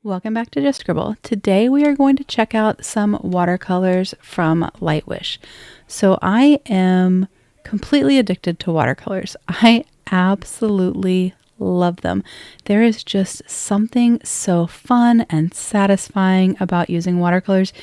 Welcome back to Just Scribble. Today we are going to check out some watercolors from Lightwish. So I am completely addicted to watercolors. I absolutely love them. There is just something so fun and satisfying about using watercolors.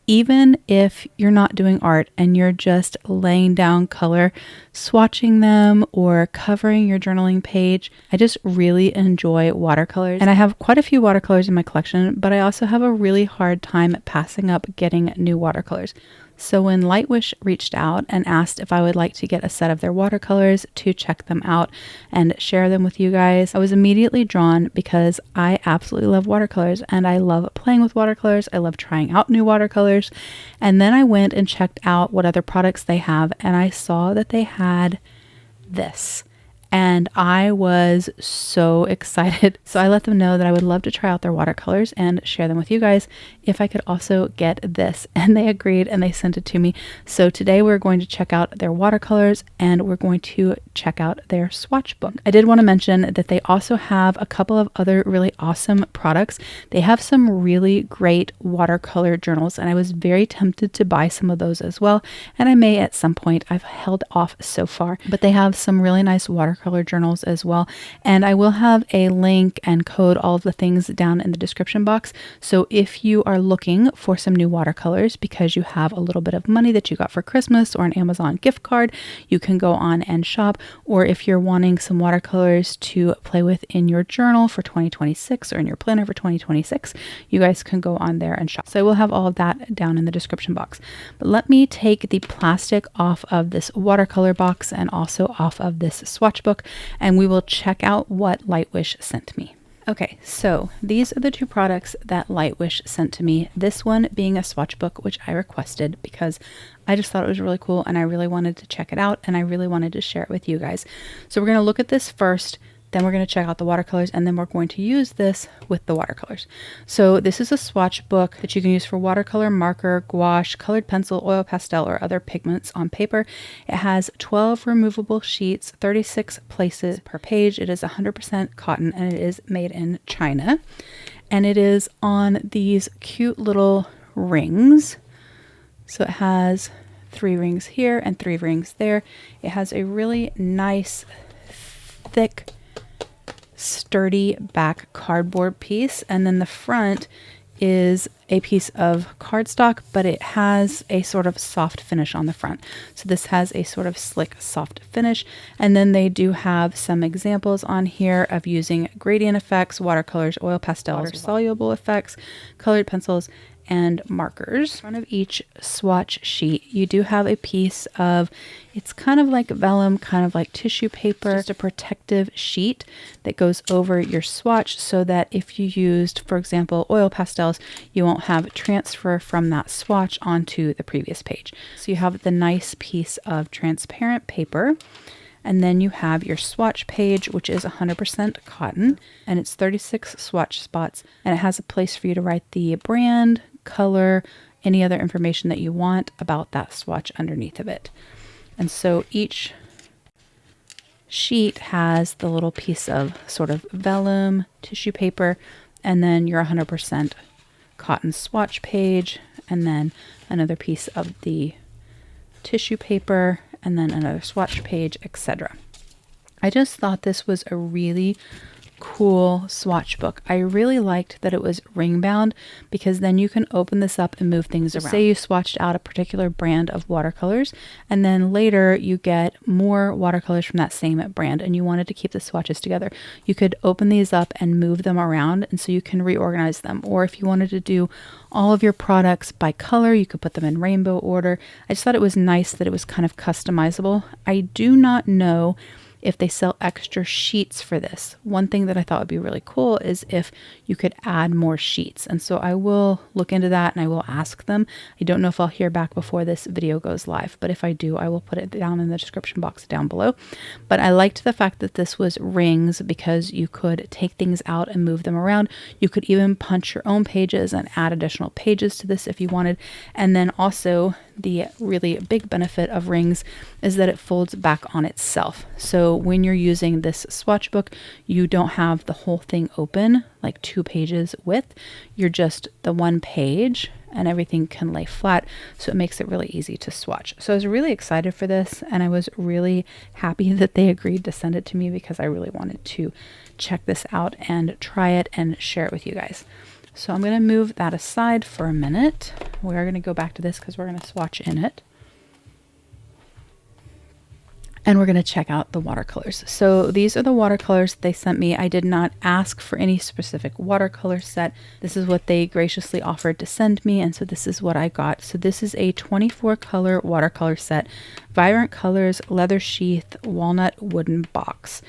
Even if you're not doing art and you're just laying down color, swatching them, or covering your journaling page, I just really enjoy watercolors. And I have quite a few watercolors in my collection, but I also have a really hard time passing up getting new watercolors. So when Lightwish reached out and asked if I would like to get a set of their watercolors to check them out and share them with you guys, I was immediately drawn because I absolutely love watercolors and I love playing with watercolors. I love trying out new watercolors. And then I went and checked out what other products they have, and I saw that they had this. And I was so excited. So I let them know that I would love to try out their watercolors and share them with you guys if I could also get this. And they agreed and they sent it to me. So today we're going to check out their watercolors and we're going to check out their swatchbook. I did want to mention that they also have a couple of other really awesome products. They have some really great watercolor journals, and I was very tempted to buy some of those as well. And I may at some point. I've held off so far, but they have some really nice watercolor journals as well. And I will have a link and code, all of the things down in the description box. So if you are looking for some new watercolors because you have a little bit of money that you got for Christmas or an Amazon gift card, you can go on and shop. Or if you're wanting some watercolors to play with in your journal for 2026 or in your planner for 2026, you guys can go on there and shop. So I will have all of that down in the description box. But let me take the plastic off of this watercolor box and also off of this swatchbook, and we will check out what Lightwish sent me. Okay, so these are the two products that Lightwish sent to me. This one being a swatchbook, which I requested because I just thought it was really cool and I really wanted to check it out and I really wanted to share it with you guys. So we're going to look at this first, then we're going to check out the watercolors, and then we're going to use this with the watercolors. So this is a swatch book that you can use for watercolor, marker, gouache, colored pencil, oil pastel, or other pigments on paper. It has 12 removable sheets, 36 places per page. It is 100% cotton and it is made in China. And it is on these cute little rings. So it has 3 rings here and 3 rings there. It has a really nice, thick, sturdy back cardboard piece, and then the front is a piece of cardstock, but it has a sort of soft finish on the front. So this has a sort of slick soft finish, and then they do have some examples on here of using gradient effects, watercolors, oil pastels, water soluble effects, colored pencils, and markers. In front of each swatch sheet, you do have a piece of, it's kind of like vellum, kind of like tissue paper, just a protective sheet that goes over your swatch so that if you used, for example, oil pastels, you won't have transfer from that swatch onto the previous page. So you have the nice piece of transparent paper. And then you have your swatch page, which is 100% cotton, and it's 36 swatch spots, and it has a place for you to write the brand, color, any other information that you want about that swatch underneath of it. And so each sheet has the little piece of sort of vellum tissue paper, and then your 100% cotton swatch page, and then another piece of the tissue paper, and then another swatch page, etc. I just thought this was a really cool swatch book. I really liked that it was ring bound because then you can open this up and move things around. Say you swatched out a particular brand of watercolors and then later you get more watercolors from that same brand and you wanted to keep the swatches together. You could open these up and move them around, and so you can reorganize them. Or if you wanted to do all of your products by color, you could put them in rainbow order. I just thought it was nice that it was kind of customizable. I do not know if they sell extra sheets for this. One thing that I thought would be really cool is if you could add more sheets. And so I will look into that and I will ask them. I don't know if I'll hear back before this video goes live, but if I do, I will put it down in the description box down below. But I liked the fact that this was rings because you could take things out and move them around. You could even punch your own pages and add additional pages to this if you wanted. And then also the really big benefit of rings is that it folds back on itself. So when you're using this swatch book, you don't have the whole thing open, like 2 pages width. You're just the 1 page and everything can lay flat. So it makes it really easy to swatch. So I was really excited for this, and I was really happy that they agreed to send it to me because I really wanted to check this out and try it and share it with you guys. So I'm going to move that aside for a minute. We are going to go back to this because we're going to swatch in it. And we're going to check out the watercolors. So these are the watercolors they sent me. I did not ask for any specific watercolor set. This is what they graciously offered to send me. And so this is what I got. So this is a 24 color watercolor set, vibrant colors, leather sheath, walnut wooden box.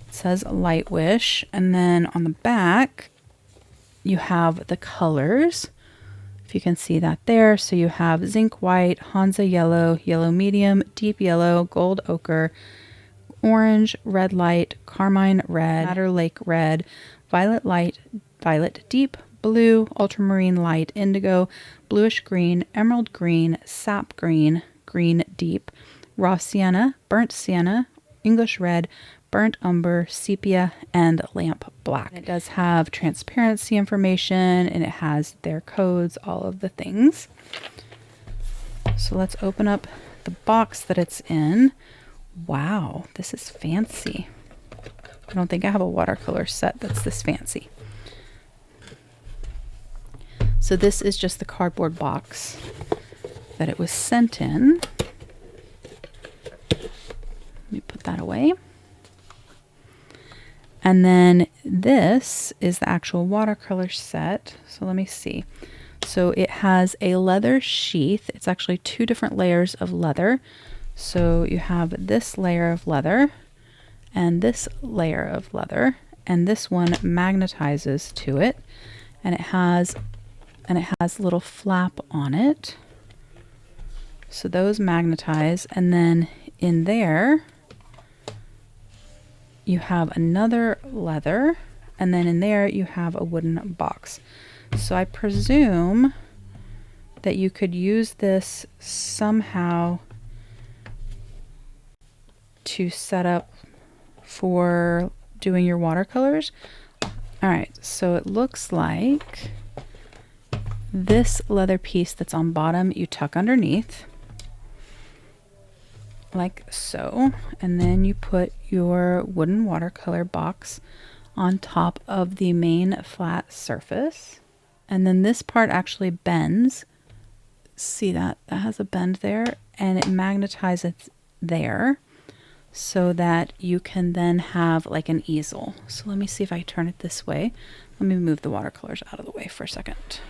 It says Lightwish. And then on the back, you have the colors. If you can see that there. So you have zinc white, Hansa yellow, yellow medium, deep yellow, gold ochre, orange, red light, carmine red, Madder Lake red, violet light, violet deep, blue, ultramarine light, indigo, bluish green, emerald green, sap green, green deep, raw sienna, burnt sienna, English red, burnt umber, sepia, and lamp black. It does have transparency information, and it has their codes, all of the things. So let's open up the box that it's in. Wow, this is fancy. I don't think I have a watercolor set that's this fancy. So this is just the cardboard box that it was sent in. Let me put that away. And then this is the actual watercolor set. So let me see. So it has a leather sheath. It's actually 2 different layers of leather. So you have this layer of leather and this layer of leather, and this one magnetizes to it, and it has a little flap on it. So those magnetize, and then in there you have another leather, and then in there you have a wooden box. So I presume that you could use this somehow to set up for doing your watercolors. All right, so it looks like this leather piece that's on bottom, you tuck underneath like so, and then you put your wooden watercolor box on top of the main flat surface, and then this part actually bends. See that has a bend there, and it magnetizes there so that you can then have like an easel. So let me see if I turn it this way. Let me move the watercolors out of the way for a second.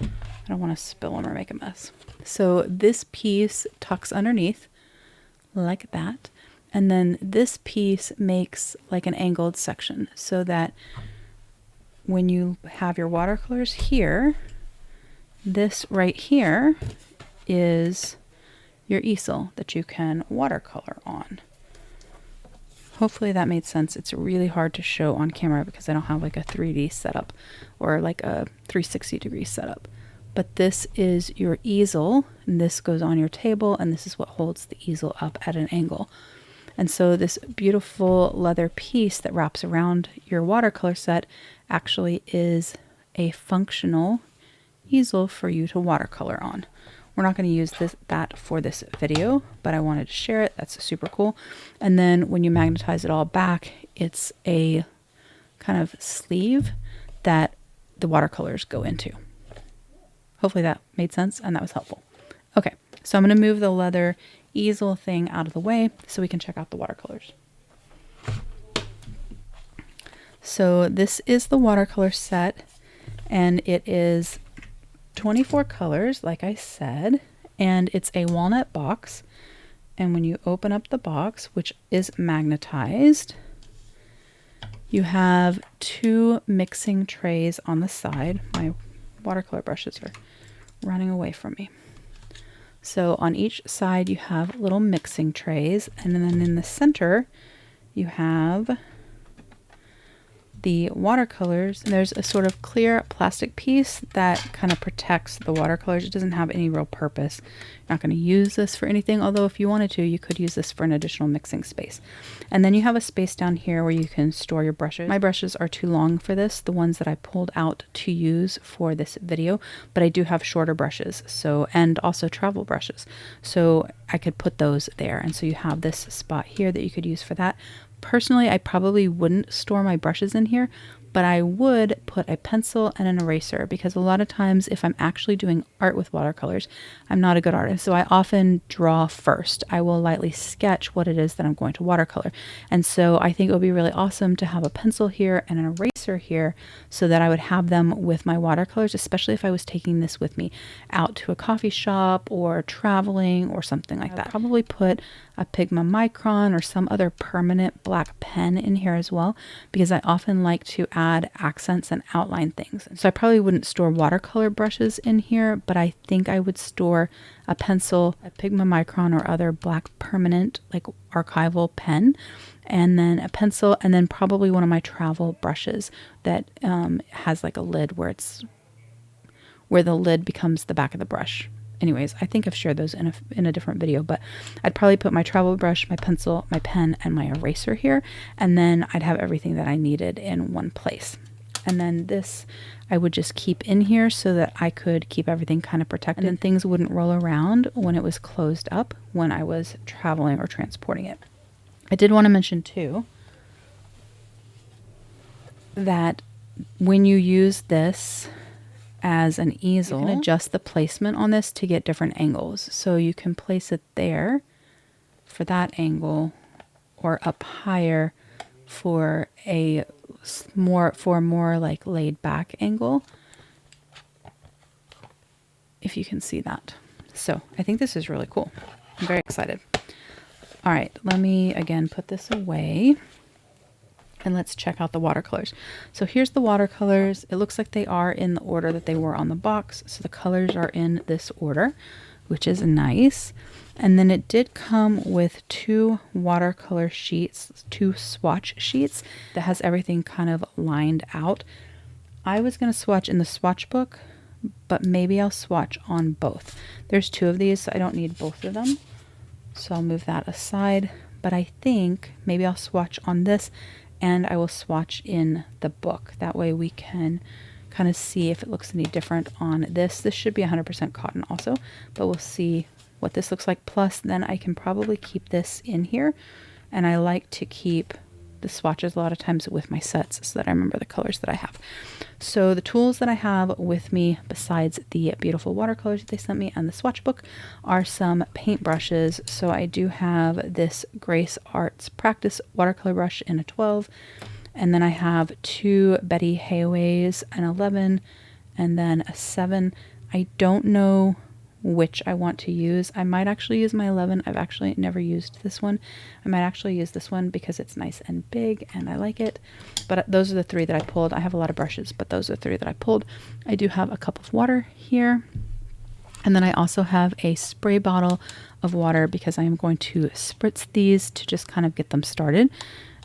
I don't want to spill them or make a mess. So this piece tucks underneath like that, and then this piece makes like an angled section so that when you have your watercolors here, this right here is your easel that you can watercolor on. Hopefully that made sense. It's really hard to show on camera because I don't have like a 3D setup or like a 360 degree setup. But this is your easel, and this goes on your table, and this is what holds the easel up at an angle. And so this beautiful leather piece that wraps around your watercolor set actually is a functional easel for you to watercolor on. We're not going to use that for this video, but I wanted to share it. That's super cool. And then when you magnetize it all back, it's a kind of sleeve that the watercolors go into. Hopefully that made sense and that was helpful. Okay, so I'm going to move the leather easel thing out of the way so we can check out the watercolors. So this is the watercolor set, and it is 24 colors, like I said, and it's a walnut box. And when you open up the box, which is magnetized, you have 2 mixing trays on the side. My watercolor brushes are running away from me. So on each side you have little mixing trays, and then in the center you have the watercolors, there's a sort of clear plastic piece that kind of protects the watercolors. It doesn't have any real purpose. You're not going to use this for anything, although if you wanted to, you could use this for an additional mixing space. And then you have a space down here where you can store your brushes. My brushes are too long for this, the ones that I pulled out to use for this video, but I do have shorter brushes, so, and also travel brushes. So I could put those there. And so you have this spot here that you could use for that. Personally, I probably wouldn't store my brushes in here, but I would put a pencil and an eraser, because a lot of times if I'm actually doing art with watercolors, I'm not a good artist. So I often draw first. I will lightly sketch what it is that I'm going to watercolor. And so I think it would be really awesome to have a pencil here and an eraser here so that I would have them with my watercolors, especially if I was taking this with me out to a coffee shop or traveling or something like that. I'd probably put a Pigma Micron or some other permanent black pen in here as well, because I often like to add accents and outline things. So I probably wouldn't store watercolor brushes in here, but I think I would store a pencil, a Pigma Micron or other black permanent like archival pen, and then a pencil, and then probably one of my travel brushes that has like a lid where the lid becomes the back of the brush. Anyways, I think I've shared those in a different video, but I'd probably put my travel brush, my pencil, my pen, and my eraser here, and then I'd have everything that I needed in one place. And then this I would just keep in here so that I could keep everything kind of protected and things wouldn't roll around when it was closed up when I was traveling or transporting it. I did want to mention too that when you use this as an easel, you can adjust the placement on this to get different angles. So you can place it there for that angle, or up higher for a more like laid back angle, if you can see that. So I think this is really cool. I'm very excited. All right, let me again put this away. And let's check out the watercolors. So here's the watercolors. It looks like they are in the order that they were on the box. So the colors are in this order, which is nice. And then it did come with 2 watercolor sheets, 2 swatch sheets that has everything kind of lined out. I was going to swatch in the swatchbook, but maybe I'll swatch on both. There's 2 of these, so I don't need both of them. So I'll move that aside. But I think maybe I'll swatch on this, and I will swatch in the book. That way we can kind of see if it looks any different on this. This should be 100% cotton also, but we'll see what this looks like. Plus, then I can probably keep this in here. And I like to keep the swatches a lot of times with my sets so that I remember the colors that I have. So the tools that I have with me, besides the beautiful watercolors that they sent me and the swatch book, are some paint brushes. So I do have this Grace Arts Practice watercolor brush in a 12, and then I have 2 Betty Hayway's, an 11, and then a 7. I don't know which I want to use. I might actually use my 11. I've actually never used this one. I might actually use this one because it's nice and big and I like it. But those are the 3 that I pulled. I have a lot of brushes, but those are 3 that I pulled. I do have a cup of water here. And then I also have a spray bottle of water because I am going to spritz these to just kind of get them started.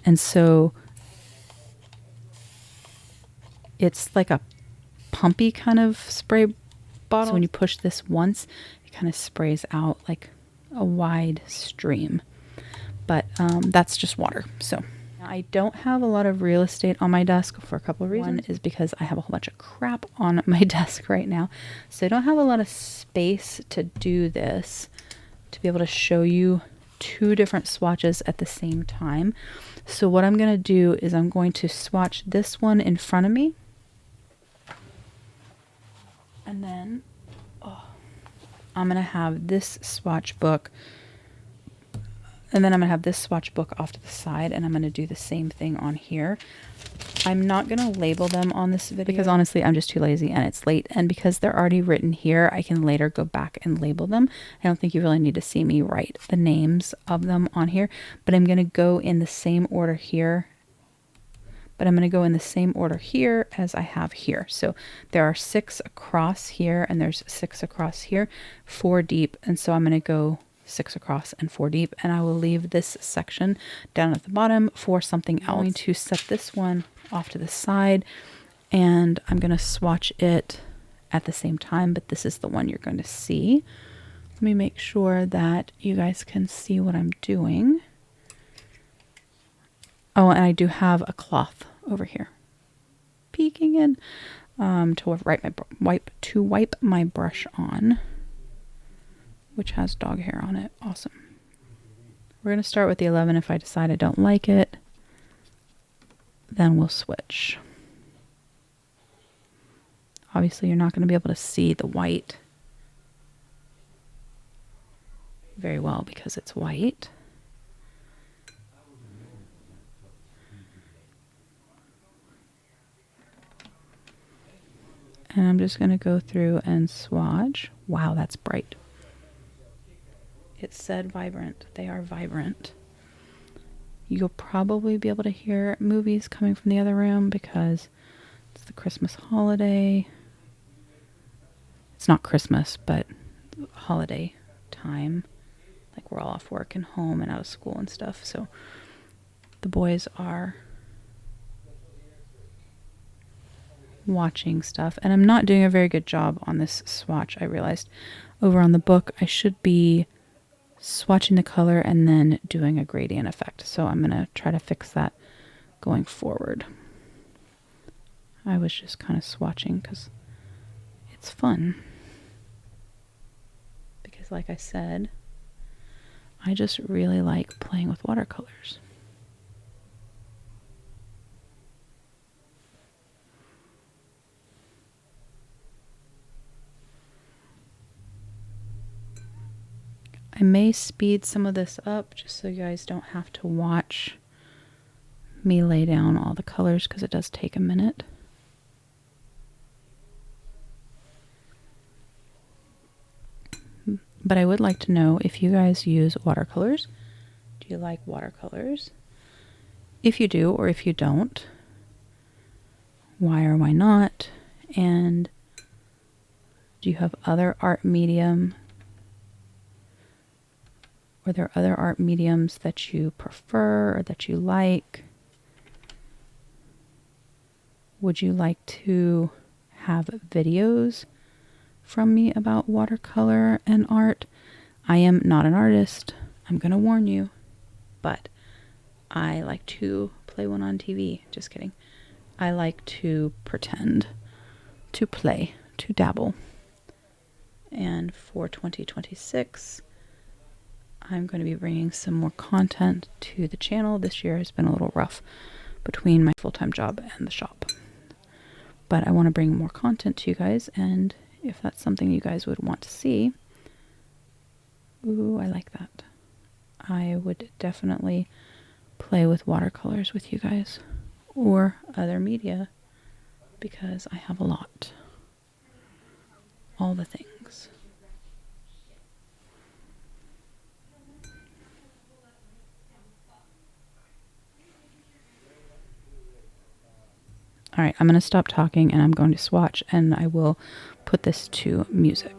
And so it's like a pumpy kind of spray bottle. So when you push this once, it kind of sprays out like a wide stream. But that's just water. So I don't have a lot of real estate on my desk for a couple of reasons. One is because I have a whole bunch of crap on my desk right now. So I don't have a lot of space to do this, to be able to show you 2 different swatches at the same time. So what I'm going to do is I'm going to swatch this one in front of me. And then I'm going to have this swatch book. And then I'm going to have this swatch book off to the side. And I'm going to do the same thing on here. I'm not going to label them on this video because honestly, I'm just too lazy and it's late. And because they're already written here, I can later go back and label them. I don't think you really need to see me write the names of them on here. But I'm going to go in the same order here. But I'm going to go in the same order here as I have here. So there are 6 across here and there's 6 across here, 4 deep. And so I'm going to go 6 across and 4 deep. And I will leave this section down at the bottom for something else. I'm going to set this one off to the side, and I'm going to swatch it at the same time, but this is the one you're going to see. Let me make sure that you guys can see what I'm doing. Oh, and I do have a cloth over here peeking in to wipe my brush on, which has dog hair on it. Awesome. We're going to start with the 11. If I decide I don't like it, then we'll switch. Obviously, you're not going to be able to see the white very well because it's white. And I'm just going to go through and swatch. Wow, that's bright. It said vibrant. They are vibrant. You'll probably be able to hear movies coming from the other room because it's the Christmas holiday. It's not Christmas, but holiday time. Like we're all off work and home and out of school and stuff. So the boys are watching stuff. And I'm not doing a very good job on this swatch. I realized over on the book I should be swatching the color and then doing a gradient effect. So I'm going to try to fix that going forward. I was just kind of swatching because it's fun. Because like I said, I just really like playing with watercolors. I may speed some of this up just so you guys don't have to watch me lay down all the colors because it does take a minute. But I would like to know if you guys use watercolors. Do you like watercolors? If you do or if you don't, why or why not? And do you have other art medium? Are there other art mediums that you prefer or that you like? Would you like to have videos from me about watercolor and art? I am not an artist, I'm going to warn you, but I like to play one on TV. Just kidding. I like to pretend, to play, to dabble. And for 2026, I'm going to be bringing some more content to the channel. This year has been a little rough between my full-time job and the shop. But I want to bring more content to you guys, and if that's something you guys would want to see, ooh, I like that. I would definitely play with watercolors with you guys, or other media, because I have a lot. All the things. All right, I'm going to stop talking and I'm going to swatch, and I will put this to music.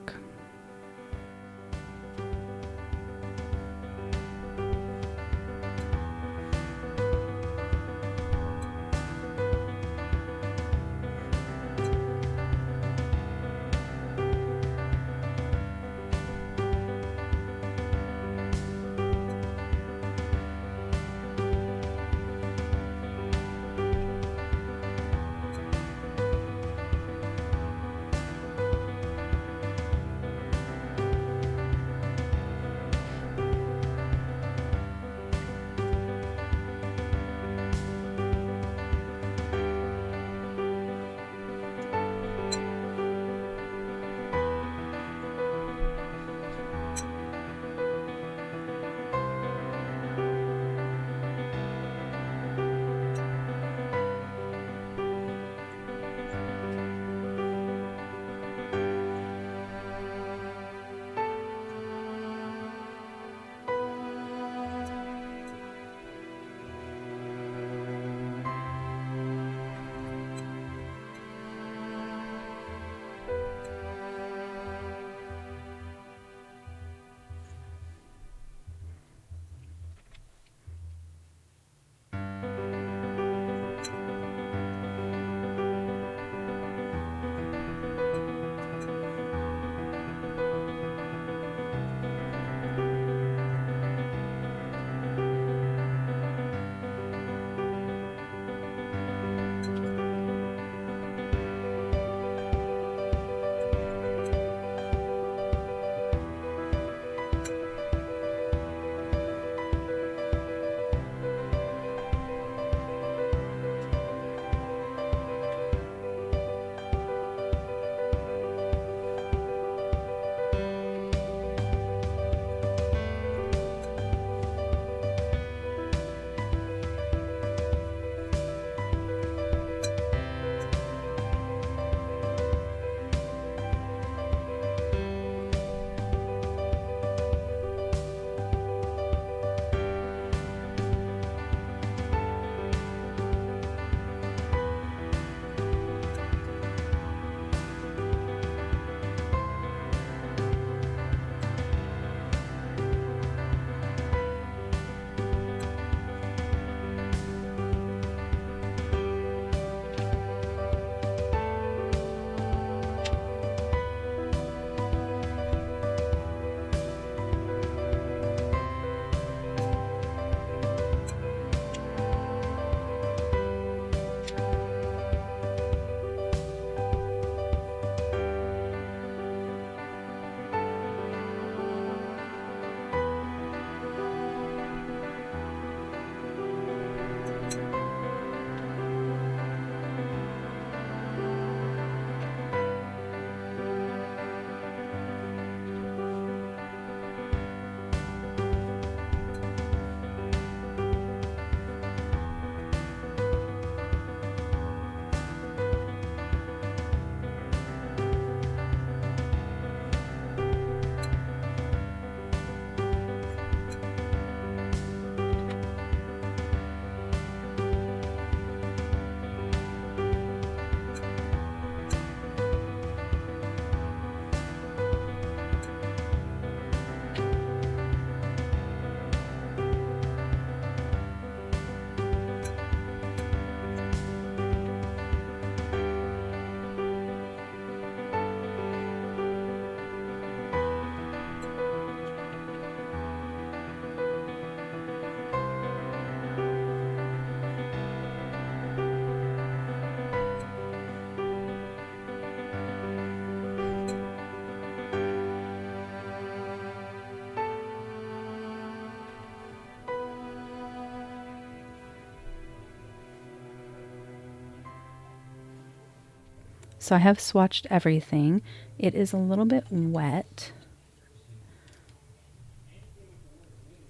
So I have swatched everything. It is a little bit wet.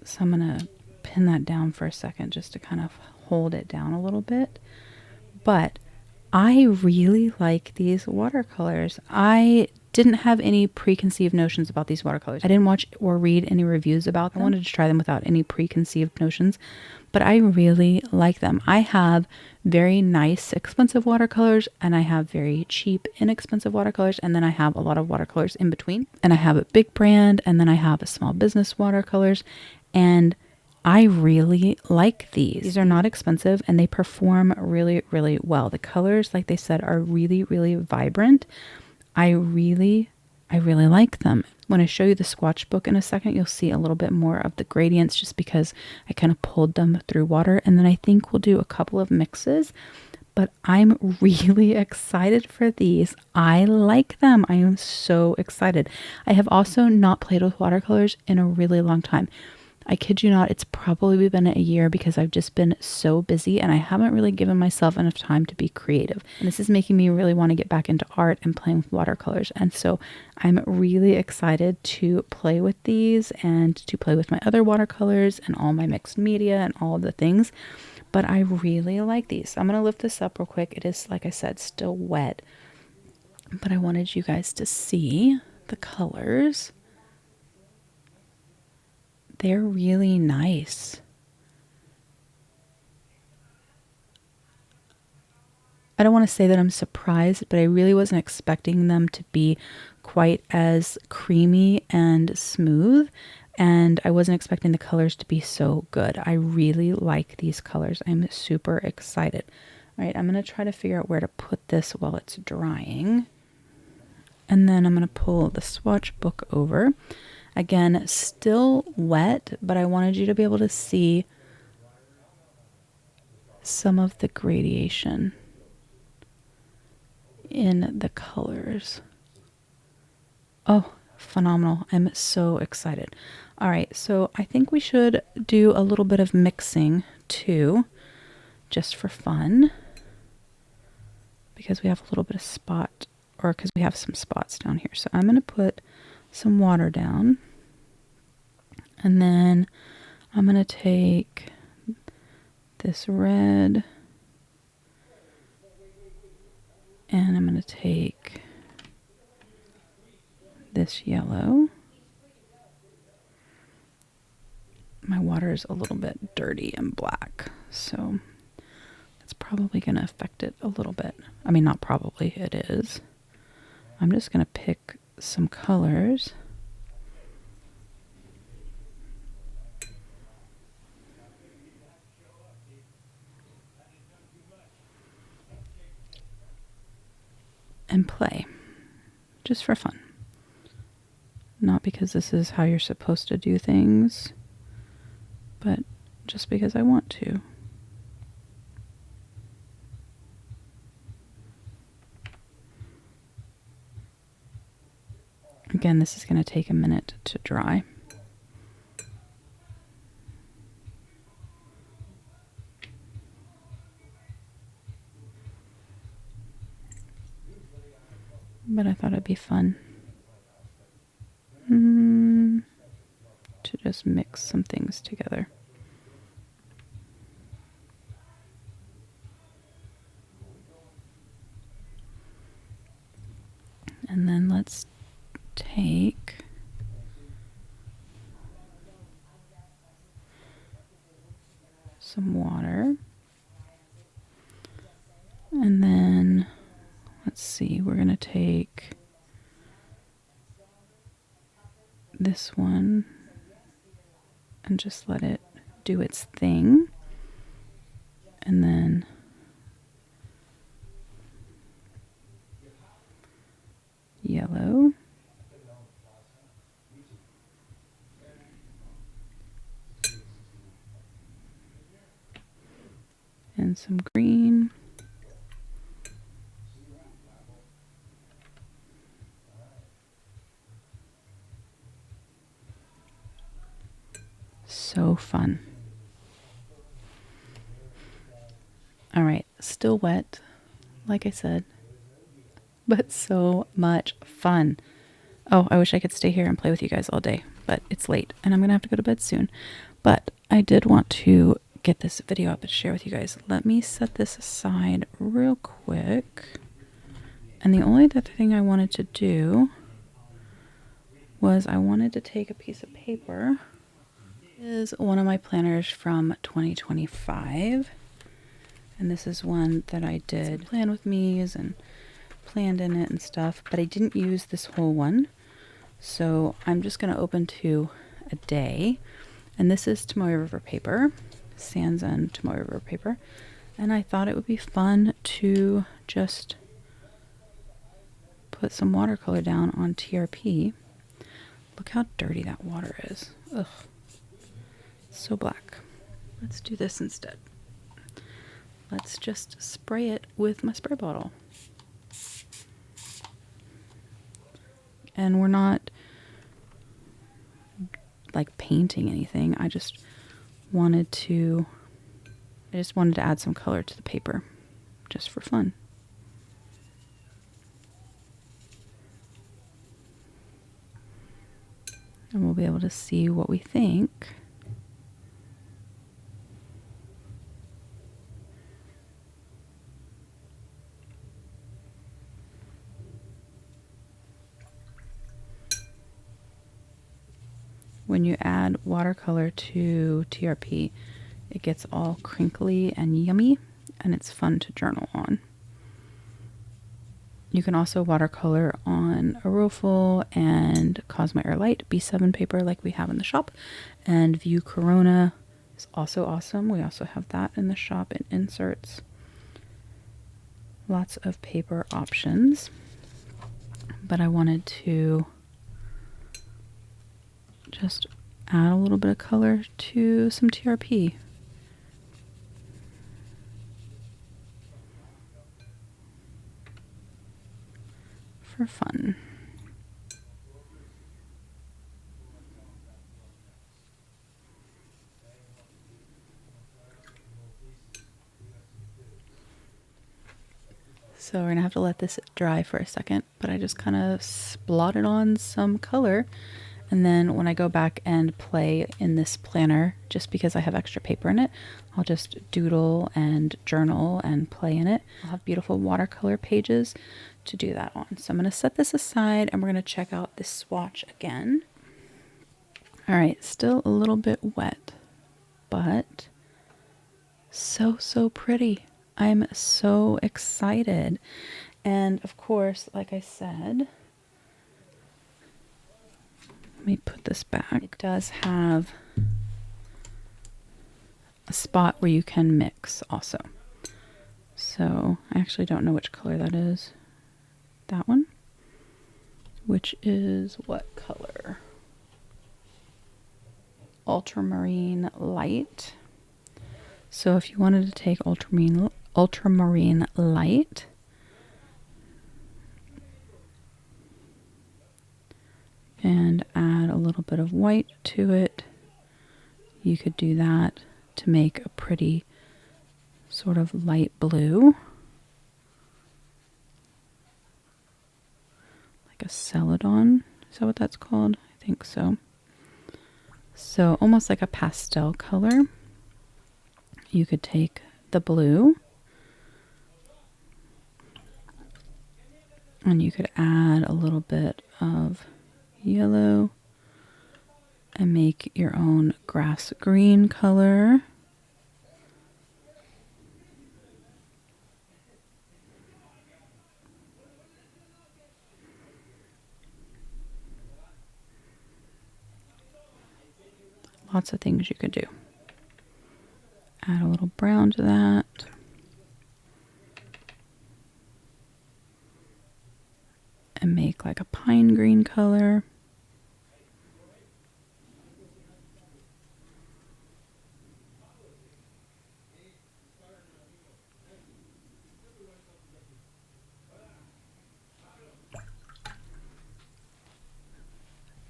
So I'm going to pin that down for a second just to kind of hold it down a little bit. But I really like these watercolors. I didn't have any preconceived notions about these watercolors. I didn't watch or read any reviews about them. I wanted to try them without any preconceived notions, but I really like them. I have very nice, expensive watercolors, and I have very cheap, inexpensive watercolors, and then I have a lot of watercolors in between. And I have a big brand, and then I have a small business watercolors, and I really like these. These are not expensive and they perform really, really well. The colors, like they said, are really, really vibrant. I really like them. When I show you the swatchbook in a second, you'll see a little bit more of the gradients just because I kind of pulled them through water. And then I think we'll do a couple of mixes, but I'm really excited for these. I like them. I am so excited. I have also not played with watercolors in a really long time. I kid you not, it's probably been a year because I've just been so busy and I haven't really given myself enough time to be creative. And this is making me really want to get back into art and playing with watercolors. And so I'm really excited to play with these and to play with my other watercolors and all my mixed media and all of the things. But I really like these. I'm going to lift this up real quick. It is, like I said, still wet. But I wanted you guys to see the colors. They're really nice. I don't want to say that I'm surprised, but I really wasn't expecting them to be quite as creamy and smooth. And I wasn't expecting the colors to be so good. I really like these colors. I'm super excited. All right, I'm going to try to figure out where to put this while it's drying. And then I'm going to pull the swatch book over. Again, still wet, but I wanted you to be able to see some of the gradation in the colors. Oh, phenomenal. I'm so excited. All right, so I think we should do a little bit of mixing too, just for fun, because we have a little bit of spot, or because we have some spots down here. So I'm going to put some water down. And then I'm going to take this red and I'm going to take this yellow. My water is a little bit dirty and black, so that's probably going to affect it a little bit. I mean, not probably, it is. I'm just going to pick some colors. And play, just for fun. Not because this is how you're supposed to do things, but just because I want to. Again, this is going to take a minute to dry. But I thought it'd be fun to just mix some things together. And then let's take some water. And then let's see, we're going to take this one and just let it do its thing. And then yellow. And some green. So fun. All right, still wet. Like I said, but so much fun. Oh, I wish I could stay here and play with you guys all day, but it's late and I'm going to have to go to bed soon. But I did want to get this video up and share with you guys. Let me set this aside real quick. And the only other thing I wanted to do was I wanted to take a piece of paper. This is one of my planners from 2025. And this is one that I did plan with me's and planned in it and stuff, but I didn't use this whole one. So I'm just going to open to a day. And this is Tomoe River paper, Sans and Tomoe River paper. And I thought it would be fun to just put some watercolor down on TRP. Look how dirty that water is. Ugh. So black. Let's do this instead. Let's just spray it with my spray bottle. And we're not like painting anything. I just wanted to add some color to the paper just for fun. And we'll be able to see what we think. When you add watercolor to TRP, it gets all crinkly and yummy, and it's fun to journal on. You can also watercolor on a Rueful and Cosmo Air Light B7 paper like we have in the shop. And View Corona is also awesome. We also have that in the shop in inserts. Lots of paper options. But I wanted to just add a little bit of color to some TRP. For fun. So we're gonna have to let this dry for a second, but I just kind of splotted on some color. And then when I go back and play in this planner, just because I have extra paper in it, I'll just doodle and journal and play in it. I'll have beautiful watercolor pages to do that on. So I'm going to set this aside and we're going to check out this swatch again. All right, still a little bit wet, but so pretty. I'm so excited. And of course, like I said, let me put this back. It does have a spot where you can mix also. So I actually don't know which color that is. That one, which is what color? Ultramarine Light. So if you wanted to take ultramarine light, and add a little bit of white to it, you could do that to make a pretty sort of light blue. Like a celadon, is that what that's called? I think so. So almost like a pastel color. You could take the blue and you could add a little bit of yellow and make your own grass green color. Lots of things you could do. Add a little brown to that. And make like a pine green color.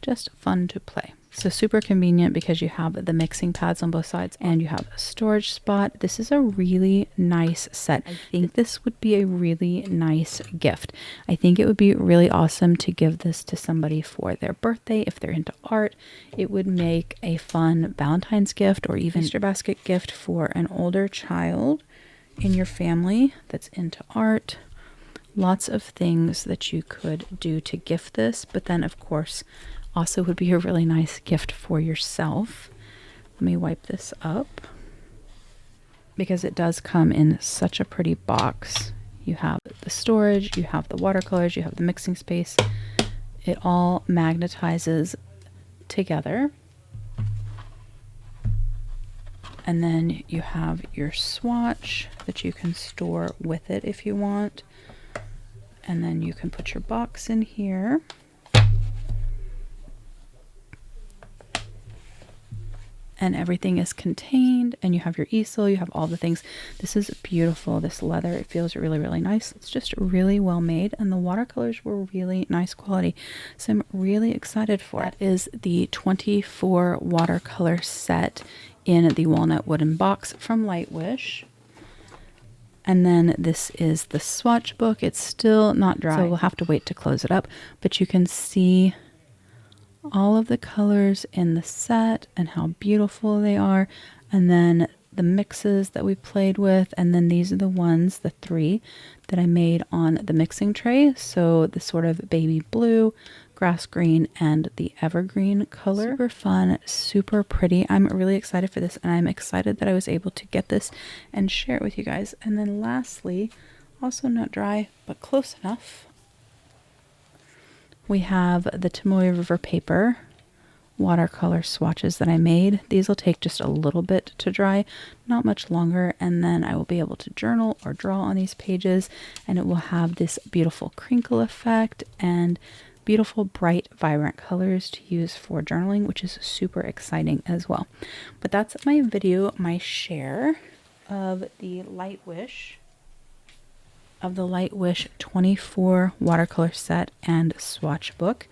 Just fun to play. So super convenient because you have the mixing pads on both sides and you have a storage spot. This is a really nice set. I think this would be a really nice gift. I think it would be really awesome to give this to somebody for their birthday. If they're into art, it would make a fun Valentine's gift or even Easter basket gift for an older child in your family that's into art. Lots of things that you could do to gift this, but then of course also would be a really nice gift for yourself. Let me wipe this up because it does come in such a pretty box. You have the storage, you have the watercolors, you have the mixing space. It all magnetizes together. And then you have your swatch that you can store with it if you want. And then you can put your box in here. And everything is contained, and you have your easel, you have all the things. This is beautiful, this leather. It feels really, really nice. It's just really well made, and the watercolors were really nice quality. So I'm really excited for it. That is the 24 watercolor set in the walnut wooden box from Lightwish. And then this is the swatch book. It's still not dry, so we'll have to wait to close it up, but you can see all of the colors in the set and how beautiful they are, and then the mixes that we played with, and then these are the ones, the 3 that I made on the mixing tray. So the sort of baby blue, grass green, and the evergreen color. Super fun, super pretty. I'm really excited for this, and I'm excited that I was able to get this and share it with you guys. And then lastly, also not dry but close enough, we have the Tomoe River paper watercolor swatches that I made. These will take just a little bit to dry, not much longer, and then I will be able to journal or draw on these pages, and it will have this beautiful crinkle effect and beautiful, bright, vibrant colors to use for journaling, which is super exciting as well. But that's my video, my share of the Lightwish 24 watercolor set and swatch book.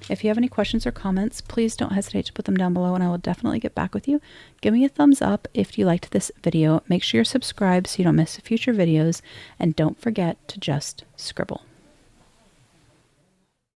If you have any questions or comments, please don't hesitate to put them down below and I will definitely get back with you. Give me a thumbs up if you liked this video. Make sure you're subscribed so you don't miss future videos, and don't forget to just scribble.